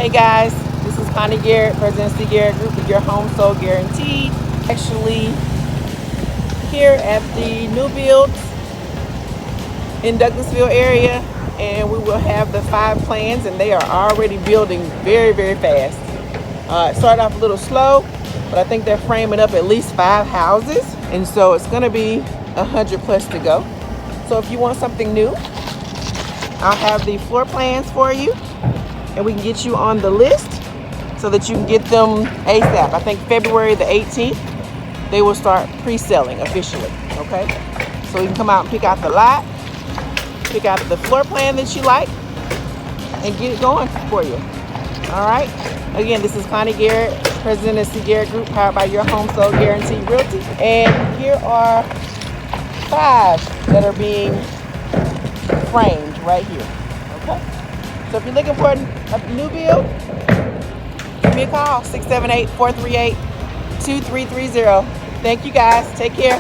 Hey guys, this is Connie Garrett, President of CGARRETT Group with your home sold guaranteed. Actually, here at the new builds in Douglasville area, and we will have the 5 plans, and they are already building very, very fast. It started off a little slow, but I think they're framing up at least 5 houses, and so it's going to be 100 plus to go. So if you want something new, I'll have the floor plans for you, and we can get you on the list so that you can get them ASAP. I think February the 18th, they will start pre-selling officially, okay? So you can come out and pick out the lot, pick out the floor plan that you like, and get it going for you, all right? Again, this is Connie Garrett, President of CGARRETT Group, powered by your home sold guaranteed realty. And here are 5 that are being framed right here, okay? So if you're looking for a new build, give me a call, 678-438-2330. Thank you guys. Take care.